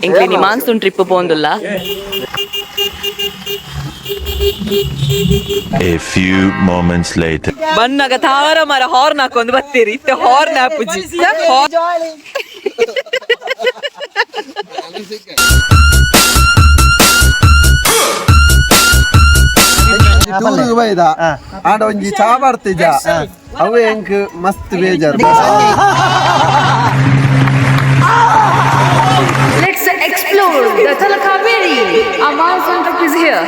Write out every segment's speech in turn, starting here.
ಎಂಕ್ಲಿನಿ monsoon trip ಪೋಂದುಲ್ಲ. A few moments later. ಬನ್ನಾಗ ತಾರ ಮರ ಹಾರ್ನ್ ಹಾಕೊಂಡು ಬರ್ತೀರಿ ಇತ್ತೆ ಹಾರ್ನ್ ಆಪುಜಿ ಟೂರ್ಗೆ ಬೈದ ಆಡ ಒಂಜಿ ಚಾ ಬರ್ತಿಜ ಅವು ಎಂಕ್ ಮಸ್ತ್ ಬೇಜಾರು. Let's explore the Talakaveri. Amman Center is here.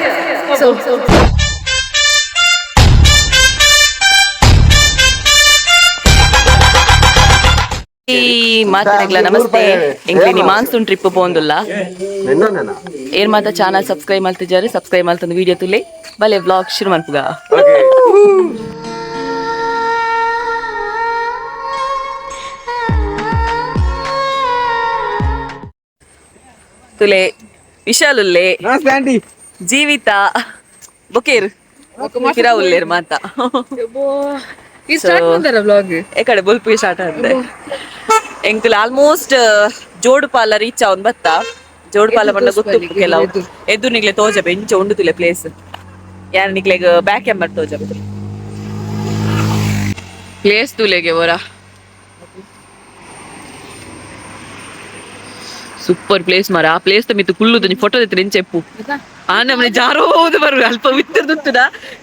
So ಮಾತನೆಗ್ಲ ನಮಸ್ತೆ. ಎಂಕ್ಲಿನಿ ಮಾನ್ಸೂನ್ ಟ್ರಿಪ್ ಪೋಂದುಲ್ಲ. ಏರ್ ಮಾತ ಚಾನಲ್ ಸಬ್ಸ್ಕ್ರೈಬ್ ಮಾಡ್ತಿದ್ದಾರೆ. ಸಬ್ಸ್ಕ್ರೈಬ್ ಮಾಡ್ತಂದು ವಿಡಿಯೋ ತುಲೆ ಬಲೆ ವ್ಲಾಗ್ ಶುರು ಮಾಡ್ಪುಗ. ತುಲೆ ವಿಶಾಲುಲ್ಲೆ ಜೀವಿತ ಬೊಕೇರ್ ಕಿರಾ ಉಲ್ಲೇರ್ ಮಾತ ಎಕಡೆ ಬುಲ್ಪಿ ಸ್ಟಾರ್ಟ್ ಆದ್ರೆ ಎಂಕುಲ್ ಆಲ್ಮೋಸ್ಟ್ ಜೋಡುಪಾಲ ರೀಚ್ ಅವನ್ ಬತ್ತ ಜೋಡುಪಾಲ ಬಂದ ಗೊತ್ತು ಕೆಲವು ಎದ್ದು ನಿಗ್ಲೆ ತೋಜ ಬೆಂಚ ಉಂಡು ತುಲೆ ಪ್ಲೇಸ್ ಯಾರ ನಿಗ್ಲೆಗ್ ಬ್ಯಾಕ್ ಕ್ಯಾಮರ್ ತೋಜ ಪ್ಲೇಸ್ ತುಲೆಗೆ ಹೊರ ಸೂಪರ್ ಪ್ಲೇಸ್ ಮಾರ ಆ ಪ್ಲೇಸ್ ಮಿತ್ತು ಕುಳ್ಳುದು ಫೋಟೋ ಎತ್ತರ ಎಂಚೆಪ್ಪು ಆ ನಮ್ಮನೆ ಜಾರೋದು ಬರು ಅಲ್ಪ ವಿತ್ತುದ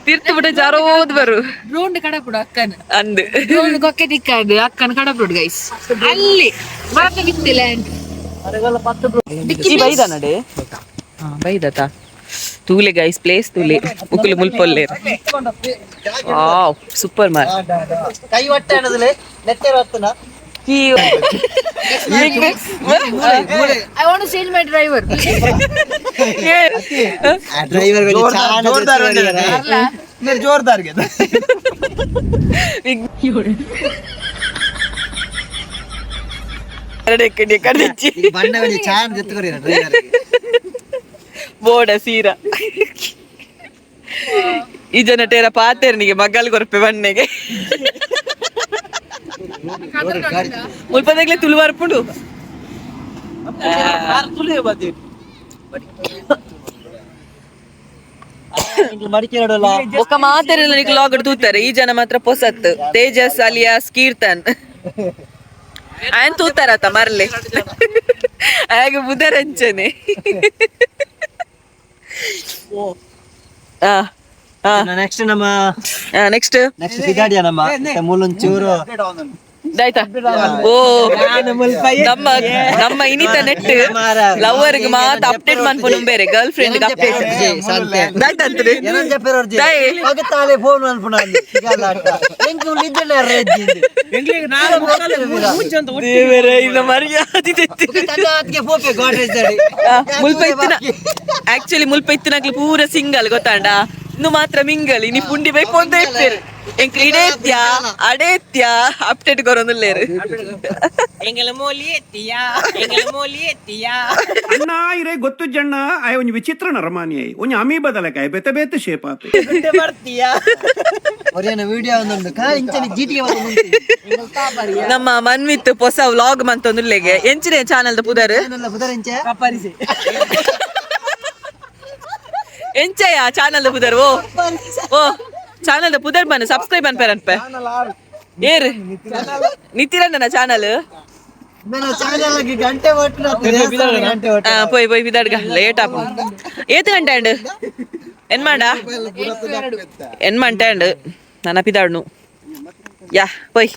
ತೀರ್ಥ ಬಿಟ್ಟ ಜಾರೋದು ಬರು round ಕಡಪುಡು ಅಕ್ಕನ ಅಂದ್ round ಕೊಕ್ಕೆ ದಿಕ್ಕಾಡು ಅಕ್ಕನ ಕಡಪುಡು ಗೈಸ್ ಅಲ್ಲಿ ಮಾತ್ರ ಬಿತ್ತಿಲ್ಲ ಈ ಬೈದ ನಡೆ ಬೈದತ ತೂಲೆ ಗೈಸ್ ಪ್ಲೇಸ್ ತೂಲೆ ಉಕ್ಕುಲು ಮುಲ್ಪೊಲ್ಲೆ ವಾವ್ ಸೂಪರ್ ಮಾರ್ ಕೈ ಹೊಟ್ಟೆ ಅನ್ನೋದಿಲ್ಲ ನೆಟ್ಟೆ ಬರ್ತನ I want to change my driver. Driver ಜೋರ್ದಾರ್ ಮೇರೆ ಜೋರ್ದಾರ್ ಗೆ ಬಣ್ಣ ಬಳಿ ಚಾನ್ ಜೊತೆಗೊರಿ ಡ್ರೈವರ್ ಬೋಡ ಸೀರಾ ಈ ಜನ ಟೇರ ಪಾತೇರ್ನಿಗೆ ಮಗ್ಗಲ್ ಕೊರಪೆ ಬಣ್ಣೆಗೆ ಮುಲ್ಪದಾಗ್ಲೇ ತುಳುವಾರ್ಪುಡು ಒಕ್ಕ ಮಾತಾರೆಲ್ಲ ನಿಕ್ ಲಾಗ್ ತೂತಾರೆ ಈ ಜನ ಮಾತ್ರ ಪೊಸತ್ ತೇಜಸ್ ಅಲಿಯಾಸ್ ಕೀರ್ತನ್ ಆಯನ್ ತೂತಾರತ ಮರ್ಲೆ ಹಾಗೆ ಬುಧರಂಚನೆ ನೆಕ್ಸ್ಟ್ ನಮ್ಮ ನೆಕ್ಸ್ಟ್ ಬಿಗಾಡಿಯ ನಮ್ಮ ಮೂಲೊಂಚೂರು ಆಯ್ತಾ ಓ ನಮ್ಮ ನಮ್ಮ ಇನಿತ ನೆಟ್ ಲವರ್ಗೆ ಮಾತ ಅಪ್ಡೇಟ್ ಮಾಡ್ಕೊಂಡು ಬೇರೆ ಗರ್ಲ್ ಫ್ರೆಂಡ್ ಅಪ್ಡೇಟ್ ದಾಯ್ತಂತ್ರಿ ತಾಲೆ ಫೋನ್ ಮಾಡ್ಕೊಂಡು ಇನ್ನ ಮರ್ಯಾದೆ ಮುಲ್ಪ ಇತ್ತಿನ ಆಕ್ಚುಲಿ ಮುಲ್ಪ ಇತ್ತಿನಾಗ್ಲಿ ಪೂರ ಸಿಂಗಲ್ ಗೊತ್ತಾಂಡ ಇನ್ನು ಮಾತ್ರ ಮಿಂಗಲ್ ಇನಿ ಪುಂಡಿ ಬೈಪು ಅಂತ ಇರ್ತೀರಿ ಎಂಕ್ ಇಡೇತ್ಯ ಅಡೇತ್ಯ ಅಪ್ಡೇಟ್ ಕೊರೊಂದುಲ್ಲೇರು ಎಂಗಲ ಮೋಲಿ ಎತ್ತಿಯಾ ಅಣ್ಣ ಇರೇ ಗೊತ್ತು ಜಣ್ಣ ಆಯ ಒಂಜಿ ವಿಚಿತ್ರ ನರಮಾನಿ ಒಂಜಿ ಅಮಿ ಬದಲಕಾಯ ಬೆತ್ತ ಬೇತೆ ಶೇಪ್ ಆತು ಬರ್ತೀಯಾ ಒರೇನ ವಿಡಿಯೋ ಒಂದೊಂದು ಕಾ ಇಂಚನಿ ಜಿಟಿಗೆ ನಮ್ಮ ಮನ್ವಿತ್ ಹೊಸ ವ್ಲಾಗ್ ಮಂತೊಂದುಲ್ಲೆಗೆ ಎಂಚಿನ ಚಾನಲ್ ದ ಪುದರ್ ಪುದರಿಂಚೆ ಕಪ್ಪರಿಸಿ ಎಂಚಯ ಚಾನಲ್ ದ ಪುದರ್ ಓ ಚಾನಲ್ ದ ಪುದರ್ ಬನ್ ಸಬ್ಸ್ಕ್ರೈಬ್ ಅನ್ಪೇರನ್ಪೆ ಏರ್ ನಿತಿರಣ್ಣ ಚಾನಲ್ ಗಂಟೆ పోయి పోయి విదాడుగా లేట్ ఆపు ఏతు గంట అండ్ ఎన్మాడా ఎన్మంటే అండ్ నాన్న పిదాడును యా పోయి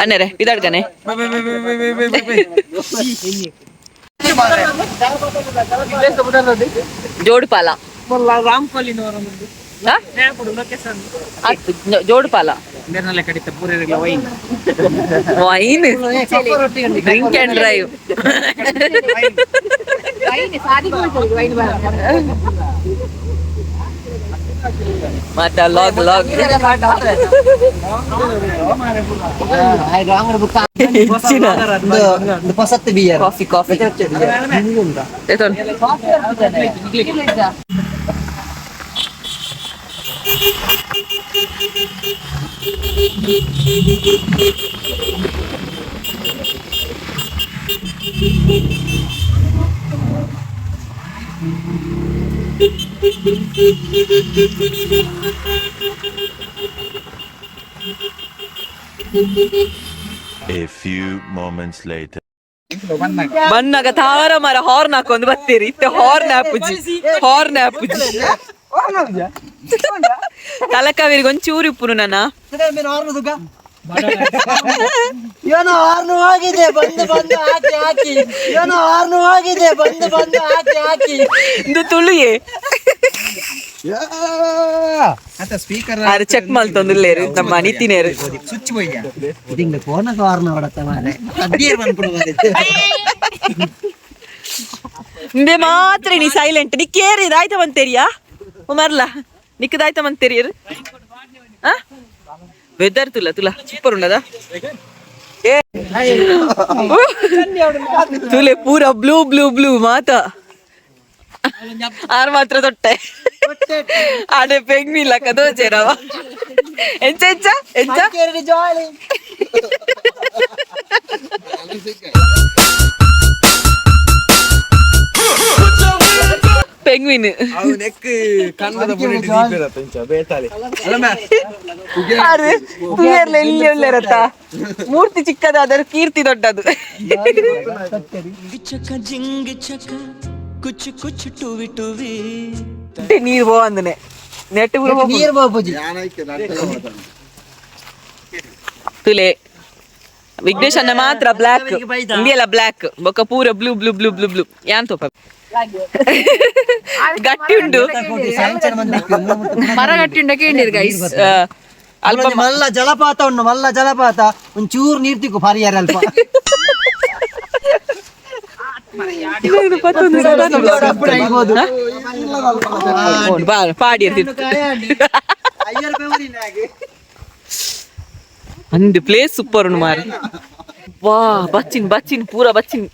అన్నరే పిదాడుగానే జోడుపాల జోడుపాల ವೈನ್ ಡ್ರಿಂಕ್ ಅಂಡ್ ಡ್ರೈವ್ ಮತ್ತ log log coffee coffee A few moments later. ಬನ್ನಾಗ ತಾವರ ಮರ ಹಾರ್ನ್ ಹಾಕೊಂಡ್ ಬರ್ತೀರಿ ಇತ್ತೆ ಹಾರ್ನ್ ಆಪುಜಿ ತಲಕಾವೇರಿಗೆ ಒಂಚೂರು ಇಪ್ಪುನು ನನ್ನ ಏನೋ ಹಾರ್ನು ಹೋಗಿದೆ ಬಂದು ಹಾಕಿ ಏನೋ ಹಾರ್ನು ಹೋಗಿದೆ ಬಂದು ಹಾಕಿ ಇದು ತುಳುಯೇ ಸ್ಪೀಕರ್ ಚೆಕ್ ಮಲ್ತೊಂದುಲ್ಲೇರು ನಮ್ಮ ನಿತಿನೇರು ಸ್ವಿಚ್ போய்யா இதுங்க போன காரணம் வரத்த மாரே அடியர் ಬಂದ್ಬಿಡುவாರೆ ಇಂದೆ ಮಾತ್ರ ನೀ ಸೈಲೆಂಟ್ ನೀ ಕೇರ್ ಇದಾಯ್ತ ಬಂತೇರಿಯಾ ಮರ್ಲ ನಿಕ್ಕದಾಯ್ತ ಬಂತೇರಿಯರು ವೆದರ್ ತುಲ ಸೂಪರ್ ಉಂಡದ ತುಲೆ ಪೂರ ಬ್ಲೂ ಮಾತಾ ಆರ್ ಮಾತ್ರ ತೊಟ್ಟೆ ಆಡೆ ಪೆಂಗ್ವಿಲ್ಲ ಕದೋಚೇರವ ಎಂಚ ಜಾಲಿ ಪೆಂಗ್ವಿನ್ ಎಲ್ಲಿರತ್ತ ಮೂರ್ತಿ ಚಿಕ್ಕದಾದರೂ ಕೀರ್ತಿ ದೊಡ್ಡದು ನೀರು ಪೋ ಅಂದನೆ ನೆಟ್ ನೀರ್ ಬಾಪೂಜಿ ತುಲೆ ವಿಘ್ನೇಶ್ ಅನ್ನ ಮಾತ್ರ ಬ್ಲಾಕ್ ಇಂಡಿಯಲ್ಲ ಬ್ಲಾಕ್ ಬೊಕ್ಕ ಪೂರ ಬ್ಲೂ ಯಾನ್ ತೋಪ ಗಟ್ಟಿ ಉಂಡು ಮರ ಗಟ್ಟಿ ಉಂಡ ಕೇಳಿರ್ ಗೈಸ್ ಅಲ್ಪ ಮಲ್ಲ ಜಲಪಾತ ಒಂಚೂರು ನೀರ್ ತಿಕ್ಕು ಪರಿಯಾರ ಅಲ್ಪ ಪಾಡಿ ಅಂದ್ ಪ್ಲೇಸ್ ಸೂಪರ್ ಉಂಡು ಮಾರ ವಾ ಬಚ್ಚಿನ್ ಪೂರ ಬಚ್ಚಿನ್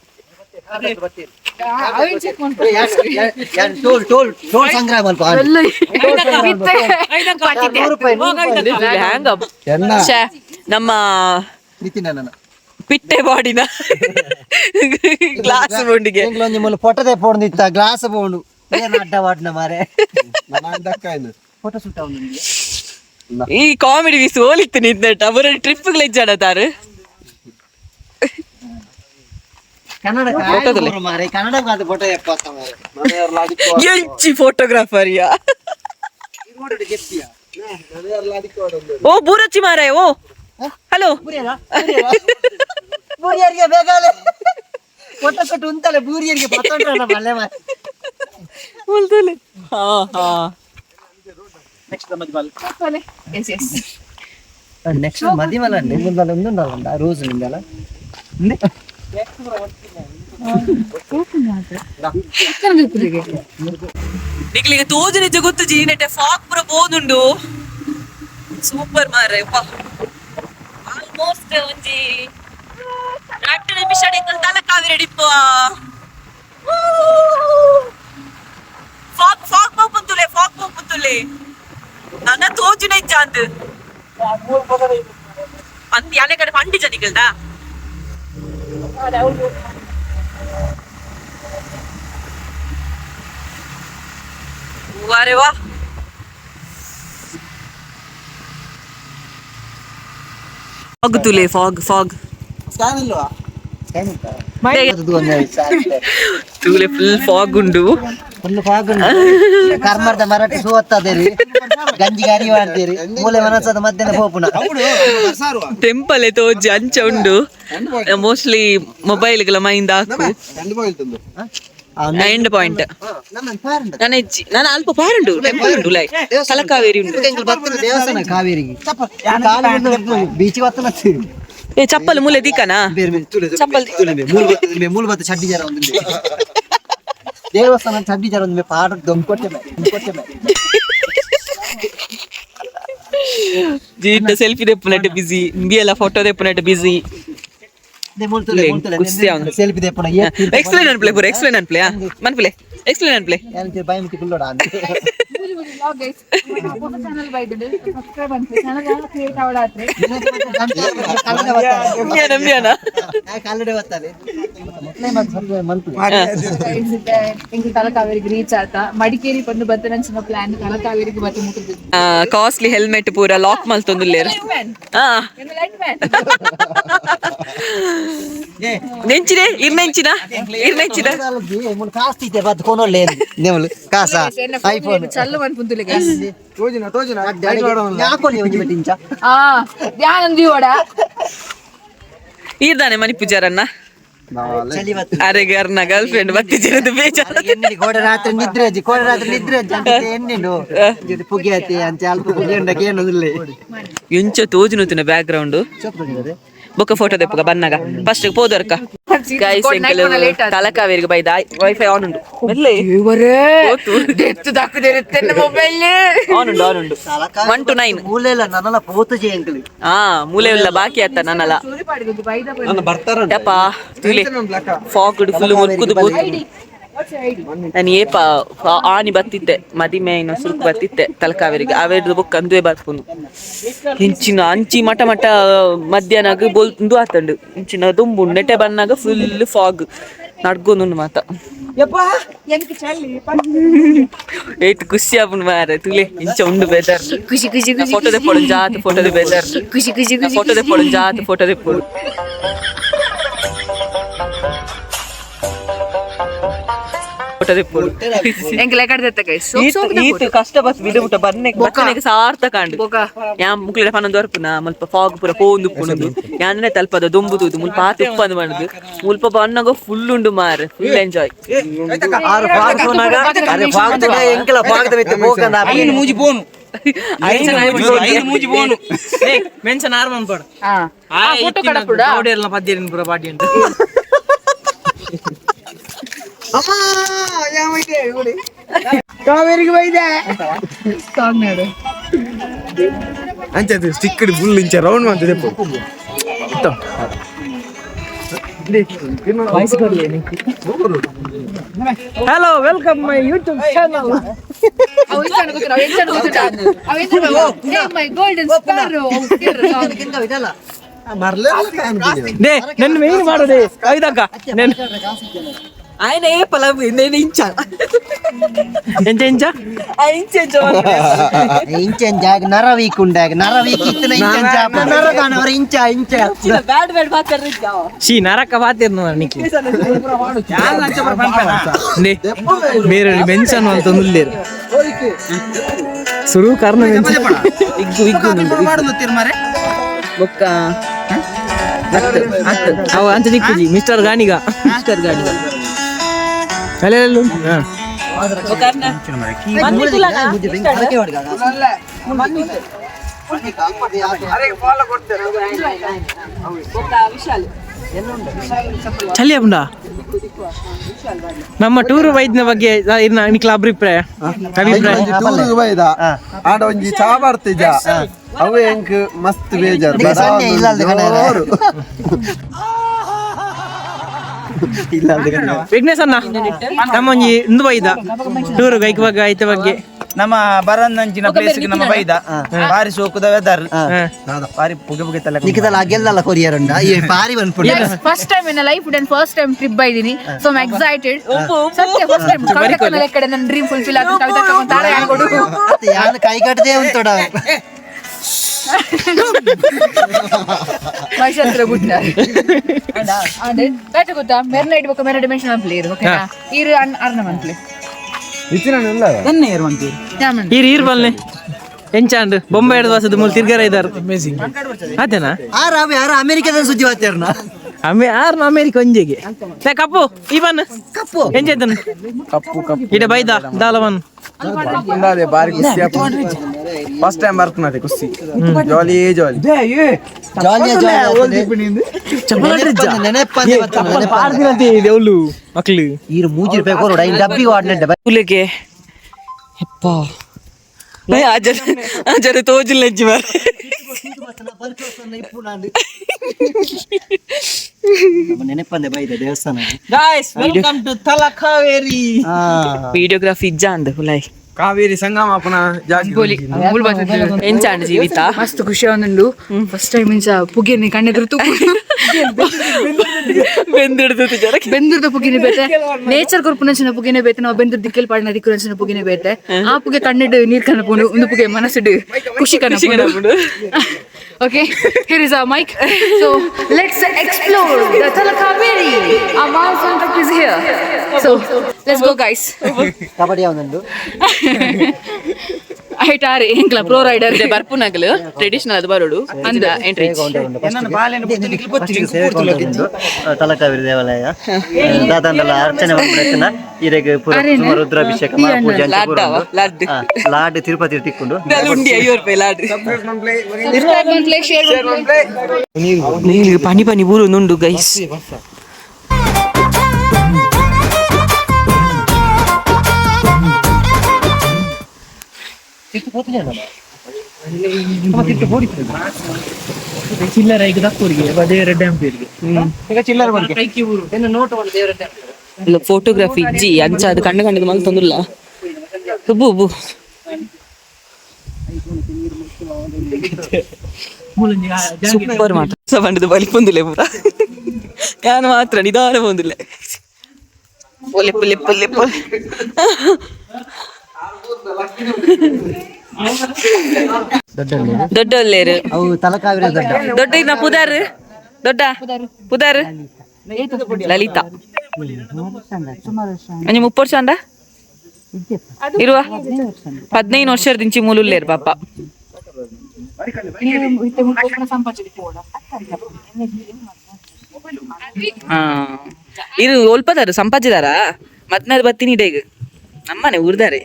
ಟೋಲ್ ಸಂಗ್ರಹ ಮಲ್ಪ ನಮ್ಮ ನಿತಿನ ಪಿಟ್ಟೆ ಬಾಡಿನ ಗ್ಲಾಸ್ ಬೋಂಡಿಗೆ ಫೋಟೋದೆ ಪೋಂದಿತ್ತ ಗ್ಲಾಸ್ ಬೋಂಡು ಅಡ್ಡ ವಾಡ್ನ ಮಾರೆ ಫೋಟೋ ಸುಟ್ಟ ಈ ಕಾಮಿಡಿ ವಿಸ್ ಹೋಲಿತ್ತು ನಿಂತ ಅವರ ಟ್ರಿಪ್ ಲೆಜ್ಜಾಡತಾರು ಕನ್ನಡ ಫೋಟೋ ಎಂಚಿ ಫೋಟೋಗ್ರಾಫರ್ ಯಾ ಓ ಬೂರಚ್ಚಿ ಮಾರಾಯ ಓ ಹಲೋ ಬೂರಿಯರಿಗೆ ಬೇಕಾಲೆ ಫೋಟೋ ಕೊಟ್ಟು ಉಂಟಲ್ಲ ಬೂರಿಯರಿಗೆ ಮಲ್ಲೆ ಮಾರೆ ನೆಕ್ಸ್ಟ್ ಮದಿಮಲ ಒಂದುಂಡಲ್ಲ ರೋಸ್ ನಿಂದಲ್ಲ ನಿಕ್ಲಿಗೆ ತೋಜು ನಿಜ ಗೊತ್ತು ಜಿ ನೆಟ್ಟೆ ಫಾಕ್ ಪುರ ಬೋದುಂಡು ಸೂಪರ್ ಮಾರ್ರೆ ಆಲ್ಮೋಸ್ಟ್ ಒಂಜಿ 2 ನಿಮಿಷ ತಲಕಾವೇರಿ ಡಿಪ್ಪು ಫಾಕ್ ಪೋಪುಂತುಲೆ ನನ್ನ ತೋಜು ನಿಜ ಅಂದ್ ಯಾನೆ ಕಡೆ ಪಂಡಿ ಜನಿಗಲ್ದ ವಾರೆ ವಾ ಫಾಗ್ ತುಲೆ ಫಾಗ್ ಸ್ಕ್ಯಾನ್ ಇಲ್ವಾ ತುಲೆ ಫುಲ್ ಫಾಗ್ ಉಂಡು ಫುಲ್ ಫಾಗ್ ಕರ್ಮರ್ದ ಮರಾಠಿ ಸೋತ್ತದೇರಿ ಗಂಜಿಗಾರಿ ಮಾಡ್ತೀರಿ ಮೂಲೆ ಮನಸ್ಸದ ಮಧ್ಯಾಹ್ನ ಪೋಪುನ ಟೆಂಪಲ್ ತೋಜಿ ಅಂಚ ಉಂಡು ಮೋಸ್ಟ್ಲಿ ಮೊಬೈಲ್ ಮೈಂದ ಎಂಡ್ ಪಾಯಿಂಟ್ ನಾನು ಅಲ್ಪ ಪಾರುಂಡು ಟೆಂಪಲ್ ಉಂಡು ಲೈ ತಲಕಾವೇರಿ ಉಂಡು ದೇವಸ್ಥಾನ ಕಾವೇರಿಗೆ ಬೀಚಿ ಬತ್ತನ ಏ ಚಪ್ಪಲ್ ಮೂಲೆ ದಿಕ್ಕನಾ ಚಪ್ಪಲ್ ಮೂಲಭೂತ ಚಡ್ಡಿ ಜರ ಒಂದು ದೇವಸ್ಥಾನ ಚಡ್ಡಿ ಜರ ಒಂದು ಪಾಡ ದೊಂಕೊಟ್ಟೆ ಜೀಟ ಸೆಲ್ಫಿ ದೆಪ್ಪುನಟ್ ಬಿಸಿ ಬಿಯಲ್ಲ ಫೋಟೋ ದೆಪ್ಪುನಟ್ ಬಿಸಿ ಸೆಲ್ಫಿ ದೇಪನ ಎಕ್ಸ್ಪ್ಲೇನ್ ಅನ್ಪ್ಲೆ ಪೂರ ಎಕ್ಸ್ಪ್ಲೇನ್ ಅನ್ಪ್ಲೆ ಮನ್ಪ್ಲೆ ಎಕ್ಸ್ಪ್ಲೇನ್ ಅನ್ ಪ್ಲೇ ಯಾರು ಬಾಯಿ ಮುಟ್ಟಿ ಕುಲ್ಲೋಡ ಅಂತ vlog guys ನಮ್ಮ ಚಾನೆಲ್ ಬೈದಿದೆ ಸಬ್ಸ್ಕ್ರೈಬ್ ಅಂತ ಚಾನೆಲ್ ಕ್ರಿಯೇಟ್ ಅವಡಾತ್ರೆ ನಮ್ಯಾನ ಕನ್ನಡ ಬರ್ತದೆ ಇಂಗೆ ತಲಕಾವೇರಿಗೆ ರೀಚ್ ಆತ ಮಡಿಕೇರಿ ಬಂದು ಬತ್ತನಂಚಿನ ಪ್ಲಾನ್ ತಲಕಾವೇರಿಗೆ ಬತ್ತ ಮುಟ್ಟಿದ್ದು ಕಾಸ್ಟ್ಲಿ ಹೆಲ್ಮೆಟ್ ಪೂರ ಲಾಕ್ ಮಲ್ತೊಂದುಲ್ಲೇರು ನೆಂಚಿನೆ ಇರ್ನೆಂಚಿನ ಕಾಸ್ತಿ ಇದೆ ಬದ್ ಕೊನೊಳ್ಳೆ ನೆವಲು ಕಾಸ ಐಫೋನ್ ಚಲ್ಲು ಅನ್ಪುಂತುಲೆ ಗೈಸ್ ಯಾಕೊಲಿ ಒಂಜಿ ಬಟ್ಟಿಂಚ ಧ್ಯಾನಂದಿ ಓಡ ಈರ್ದಾನೆ ಮನಿ ಪೂಜಾರನ್ನ ಚಳಿ ಬತ್ತು ಅರೆಗೆ ಅರ್ನ ಗರ್ಲ್ ಫ್ರೆಂಡ್ ಬತ್ತಿಜಿರದು ಬೇಜಾರು ಎಣ್ಣೆ ಕೋಡ ರಾತ್ರಿ ನಿದ್ರೆ ಅಂತ ಎಣ್ಣೆಂಡು ಪುಗೆ ಆತಿ ಅಂತ ಅಲ್ಪ ಪುಗೆ ಉಂಡಕ್ಕೆ ಏನೋದಿಲ್ಲ ಎಂಚ ತೋಜುನುತ್ತಿನ ಬ್ಯಾಕ್ ಗ್ರೌಂಡ್ ಬೊಕ್ಕ ಫೋಟೋ ದೆಪ್ಪಗ ಬನ್ನಾಗ ಫಸ್ಟ್ ಪೋದರ್ಕ ಗೈಸ್ ಎಂಕಲು ತಲಕಾವೇರಿಗೆ ಬೈದ ವೈಫೈ ಆನ್ ಉಂಡು ಮೆಲ್ಲೆ ಡೆತ್ತು ದಕ್ಕದಿರುತ್ತೆ ಮೊಬೈಲ್ ಆನ್ ಉಂಡು 1 to 9 ಮೂಲೆಲ್ಲ ನನ್ನಲ್ಲ ಪೋತಜೆ ಅಂಕಲಿ ಮೂಲೆ ಇಲ್ಲ ಬಾಕಿ ಆತ ನನ್ನಲ್ಲ ಸ್ಟೋರಿ ಪಾಡಿದ್ದು ಬೈದ ಯಪ್ಪ ತುಲಿ ಫಾಗ್ಡ್ ಫುಲ್ ಮುರ್ಕುದು ಬೋತು ನಾನು ಏಪ ಆನಿ ಬತ್ತಿದ್ದೆ ಮದಿಮೆ ಇನ್ನು ಸ್ವಲ್ಪ ಬತ್ತಿದ್ದೆ ತಲಕಾವೇರಿಗೆ ಅವೇರ್ದು ಬುಕ್ ಅಂದುವೆ ಬರ್ಪುನು ಇಂಚಿನ ಅಂಚಿ ಮಟ ಮಟ ಮಧ್ಯಾಹ್ನಾಗ ಬೋಲ್ದು ಆತಂಡು ಇಂಚಿನ ದುಂಬು ನೆಟೆ ಬನ್ನಾಗ ಫುಲ್ ಫಾಗ್ ನಡ್ಗೊಂದು ಮಾತ ಏಟ್ ಖುಷಿ ಆಪುನು ಮಾರೆ ತುಲೆ ಇಂಚ ಉಂಡು ಬೇದಾರ್ ಖುಷಿ ಖುಷಿ ಫೋಟೋ ದೆಪ್ಪೊಡು ಜಾತ್ ಫೋಟೋ ದೆ ಬೇದಾರ್ ಖುಷಿ ಖುಷಿ ಫೋಟೋ ದೆಪ್ಪೊಡು ಜಾತ್ ಫೋಟೋ ದೆಪ್ಪೊಡು ಫೋಟೋ ದೆಪ್ಪೊಡು ಎಂಕಲೆ ಕಡ್ದತ್ತ ಗೈಸ್ ಈತು ಕಷ್ಟ ಬಸ್ ಬಿಡುಮುಟ ಬನ್ನಕ್ಕೆ ಸಾರ್ಥಕ ಅಂಡು ಯಾ ಮುಕ್ಲಿಡ ಪನ್ನೊಂದು ವರ್ಪುನ ಮುಲ್ಪ ಫಾಗ್ ಪೂರ ಪೋಂದು ಉಪ್ಪುನುದು ಯಾನೆ ತಲ್ಪದ ದೊಂಬುದು ಮುಲ್ಪ ಆತ ಉಪ್ಪಂದು ಮಾಡುದು ಮುಲ್ಪ ಬನ್ನಗ ಫುಲ್ ಉಂಡು ಮಾರೆ ಫುಲ್ ಎಂಜಾಯ್ ಆರು ಫಾಗ್ ಸೋನಾಗ ಅರೆ ಫಾಗ್ ತಗ ಎಂಕಲ ಫಾಗ್ ದ ಬಿತ್ತು ಬೋಕಂದ ಐನು ಮೂಜಿ ಬೋನು ಐದು ಮೂಜಿ ಬೋನು ಮೆನ್ಷನ್ ಆರ್ಮನ್ ಕೊಡ ಫೋಟೋ ಕಡಪುಡ ಗೌಡೆರ್ಲ ಪದ್ಯರಿನ ಪುರ ಪಾಟಿ ಅಂತ ಅಮ್ಮ ಯಾವೈತೆ ನೋಡಿ ಕಾವೇರಿಗೆ ಬೈದೆ ಸಾಂಗ್ ನೋಡು ಅಂಚದು ಸ್ಟಿಕ್ಕಡ್ ಫುಲ್ ಇಂಚ ರೌಂಡ್ ಮಾಡ್ತಿದೆ hello welcome my YouTube channel my golden sparrow they ನನ್ನ ಮೇನ್ ಮಾಡೋದೇ ಕವಿದಕ್ಕ ఆయన ఏ పల నేను ఇంచా ಎಂಚ ಎಂಚ ಇಂಚೆಂಜಾಗ ನರವೀಕುಂಡಾಗ ನರವೀಕ್ ಇತ್ತನ ಇಂಚೆಂಜ ನರಗಾನವರ ಇಂಚ ಇಂಚ ಬ್ಯಾಡ್ ಬ್ಯಾಡ್ ಮಾತಾಡ್ರಿದ್ದ ಶೀ ನರಕ ಬಾತಿರ್ನು ನಿಕ್ಕಿ ನೇ ಬೇರೆ ಮೆನ್ಷನ್ ಅಂತ ನುಲ್ಲೇರು ಸುರು ಕರ್ನ ಮೆನ್ಷನ್ ಇಗ್ಗು ಬೊಕ್ಕ ಅವ ಅಂತ ದಿಕ್ಕುಜಿ ಮಿಸ್ಟರ್ ಗಾಣಿಗ ಅಲ್ಲೆಲ್ಲ ಚಲಿ ಅಪ್ಪಂಡ ನಮ್ಮ ಟೂರ್ ವೈದ್ಯನ ಬಗ್ಗೆ ನಿಕ್ಲ ಅಭಿಪ್ರಾಯ ಟೂರ್ ಬೈದ ಆಡ ಒಂಜಿ ಚಾ ಬರ್ತಿಜ ಅವೇ ಎಂಕ್ ಮಸ್ತ್ ಬೇಜಾರ್ ವಿಘ್ನೇಶ್ ಅಣ್ಣ ನಮ್ಮ ಒಂಜಿ ಇಂದು ಬೈದ ಟೂರ್ ಬೈಕ್ ಬಗ್ಗೆ ಐತೆ ಬಗ್ಗೆ ನಮ್ಮ ಬರಂದಂಚಿನ ಪ್ಲೇಸ್ ನಮ್ಮ ಬೈದ ಬಾರಿ ಸೋಕುದ ವೆದರ್ ಬಾರಿ ಪುಗೆ ಪುಗೆ ತಲೆ ನಿಕದಲ್ಲ ಗೆಲ್ಲಲ್ಲ ಕೊರಿಯರ್ ಉಂಡ ಈ ಬಾರಿ ಬಂದ್ಪುಂಡ first time in life and first time trip ಬೈದಿನಿ ಸೊ ಐ ಆಮ್ ಎಕ್ಸೈಟೆಡ್ ಸತ್ಯ ಫಸ್ಟ್ ಟೈಮ್ ಕವಿತಾ ಕಡೆ ನನ್ನ ಡ್ರೀಮ್ ಫುಲ್ಫಿಲ್ ಆಗುತ್ತೆ ಕವಿತಾ ಕಮ್ಮ ತಾರ ಯಾಕೊಡು ಯಾನ ಕೈ ಕಟ್ಟದೆ ಉಂಟೋಡ ಮೈಸತ್ರ ಗುಡ್ಡ ಅದೇ ಬೇಟ ಗೊತ್ತಾ ಮೆರ್ನ ಇಡ್ಬೇಕು ಮೆರ ಡಿಮೆನ್ಷನಲ್ ಪ್ಲೇಯರ್ ಓಕೆನಾ ಇರು ಅರ್ನ ಮನ್ ಪ್ಲೇ ನನ್ನ ಏರುವಂತ ಈರ್ ಬಲ್ನೆ ಎಂಚಾಂಡ್ ಬೊಂಬೆ ಹಿಡಿದು ವಾಸದ ಮೂಲ ತಿರ್ಗಾರ ಇದಾರ ಅದೇನಾ ಯಾರ ಅಮೆರಿಕದ ಸುದ್ದಿ ಮಾತಾಡ್ನ ಆರ್ನ ಅಮೇರಿಕ ಒಂಜೆಗೆ ಕಪ್ಪು ಇವನ್ ಕಪ್ಪು ಎಂಚೈತನ್ ಕಪ್ಪು ಕಪ್ಪು ಇಡ ಬೈದ ದಾಲವನ್ ಬಾರಿ ಖುಷಿ ಫಸ್ಟ್ ಟೈಮ್ ಬರ್ತನದೆ ಖುಷಿ ಜಾಲಿ ಜಾಲಿ ದೇವ್ಲು ಮಕ್ಳು ಈರು ಮೂಜಿ ರೂಪಾಯಿ ಕೊರೋಡ ಈ ಡಬ್ಬಿ ವಾಡ್ನಡ್ಡೆ ಹುಲಿಗೆ ಯಪ್ಪ ಅಜರ ತೋಜಿಲ್ಲ ಹೆಜ್ಜೆ ಮಾರೆ ನೆನಪಂದೆ ಬೈದ ದೇವಸ್ಥಾನ guys welcome to Talakaveri videography ಇಜ್ಜ ಅಂದ ಹುಲಾಯ್ ಕಾವೇರಿ ಸಂಗಮಾಪನ ಜಾಗಿ ಎಂಚಾಂಡ್ ಜೀವಿತ ಮಸ್ತ್ ಖುಷಿ ಆಗುಂಡು ಫಸ್ಟ್ ಟೈಮ್ ಇಂಚ ಪುಗಿನಿ ಕಣ್ಣೆದುರು ಬೆಂದಿಡ್ದು ಬೆಂದಿರ್ದ ಪುಗಿನಿ ಬೇತೆ ನೇಚರ್ ಕೊರ್ಪುನಂಚಿನ ಪುಗಿನೇ ಬೇತೆ ನಾವು ಬೆಂದಿರ್ ದಿಕ್ಕಲ್ ಪಾಡಿನ ದಿಕ್ಕುನಂಚಿನ ಪುಗಿನೇ ಬೇತೆ ಆ ಪುಗೆ ಕಣ್ಣಿಡು ನೀರ್ ಕನಪುಂಡು ಒಂದು ಪುಗೆ ಮನಸ್ಸಿಡು ಖುಷಿ ಕನಪುಂಡು Okay, here is our mic. So let's explore the Talakaveri. Our Mansoon trip is here. So let's go, guys. Kabaddi ಯಾವ್ದೊಂದು ಐಟಾರಿ ಎಂಕ್ಲ ಪ್ರೋ ರೈಡರ್ ಬರ್ಪುನಗಲು ಟ್ರೆಡಿಷನಲ್ ಅದು ಬರೋಡು ಅಂದ ಎಂಟ್ರಿ ತಲಕಾವೇರಿ ದೇವಾಲಯ ದಾದಂಡಲ ಅರ್ಚನೆ ಮಾಡ್ಬಿಡ್ತಾನ ಇರೆಗ್ ಪೂರ ರುದ್ರಾಭಿಷೇಕ ಪೂಜೆ ಲಾಡ್ ತಿರುಪತಿ ತಿಕ್ಕೊಂಡು ಪನಿ ಪನಿ ಬೂರು ನುಂಡು ಗೈಸ್ ಚಿಲ್ಲರ ಈಗ ದಪ್ಪೂರಿಗೆ ದೇವರ ಡ್ಯಾಮ್ ಪೇರಿಗೆ ಈಗ ಚಿಲ್ಲರ ಬಂದು ನೋಟ್ ಒಂದು ದೇವರ ಡ್ಯಾಮ್ ಫೋಟೋಗ್ರಫಿ ಇಜ್ಜಿ ಅಂಚ ಅದು ಕಣ್ಣು ಕಣ್ಣದು ಮಲ್ ತೊಂದಿಲ್ಲ ಹುಬ್ಬು ಹುಬ್ಬು ಸೂಪರ್ ಮಾತ್ರ ಸವಂಡದು ಬಲಿ ಪೊಂದಿಲ್ಲ ಪೂರ ಯಾನು ಮಾತ್ರ ನಿಧಾನ ಪೊಂದಿಲ್ಲ ಲಿಪ್ಪು ಲಿಪ್ಪು ಲಿಪ್ಪು ದೊಡ್ಡಲ್ಲೇರು ಅವು ತಲಕಾವೇರಿ ದೊಡ್ಡ ದೊಡ್ಡ ಇನ್ನ ಪುದಾರ್ ದೊಡ್ಡ ಪುದಾರ್ ಲಲಿತಾ ಅಂಜ 30 ವರ್ಷ ಅಂಡ ಇರುವ 15 ವರ್ಷದಿಂಚಿ ಮೂಲುಲ್ಲೇರು ಪಾಪ ಇರು ಒಲ್ಪದಾರು ಸಂಪಾದಿದಾರ ಮತ್ನಾರು ಬತ್ತೀನಿ ಈಗ ನಮ್ಮನೆ ಊರ್ದಾರೆ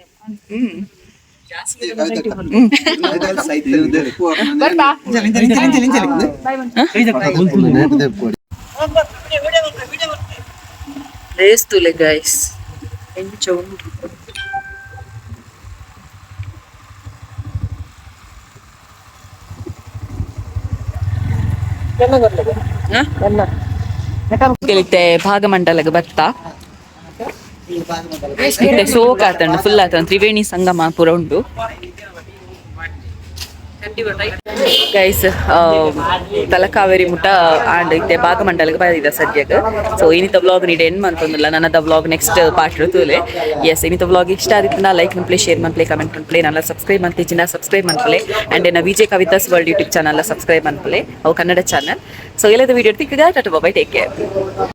ರೇಸ್ತುಲೆ ಗೈಸ್ ಭಾಗಮಂಡಲಗೆ ಬತ್ತ ಸೋಕ್ ಆತಂಡು ಫುಲ್ ಆತಂಡು ತ್ರಿವೇಣಿ ಸಂಗಮ ಪೂರ ಉಂಟು ಗೈಸ್ ತಲಕಾವೇರಿ ಮುಟ್ಟ ಆಂಡ್ ಇತ್ತೆ ಭಾಗಮಂಡಲಕ್ಕೆ ಬಂದಿದ್ದ ಸದ್ಯಕ್ಕೆ ಸೊ ಇನ್ನಿತ ವ್ಲಾಗ್ ನೀಡಿ ಎಂಡ್ ಮಂತೊಂದಿಲ್ಲ ನನ್ನದ ವ್ಲಾಗ್ ನೆಕ್ಸ್ಟ್ ಪಾರ್ಟ್ ಇರ್ತದೆ ಎಸ್ ಇನ್ನಿತ ವ್ಲಾಗ್ ಇಷ್ಟ ಆದಿತ್ತು ಲೈಕ್ ಮನ್ಪ್ಲೆ ಶೇರ್ ಮನ್ಪ್ಲೆ ಕಮೆಂಟ್ ಮನ್ಪ್ಲೆ ನನ್ನ ಸಬ್ಸ್ಕ್ರೈಬ್ ಮಂತ್ಲಿಚಿನ ಸಬ್ಸ್ಕ್ರೈಬ್ ಮನ್ಪ್ಲೆ ಆ್ಯಂಡ್ ಎನ್ನ VJ Kavitha's world YouTube channel subscribe ಮನ್ಪ್ಲೆ ಅವು ಕನ್ನಡ ಚಾನಲ್ ಸೊ ಎಲ್ಲದ ವಿಡಿಯೋ ತಿಕ್ಕಿದ ಟಾಟಾ ಬಾಯ್ ಟೇಕ್ ಕೇರ್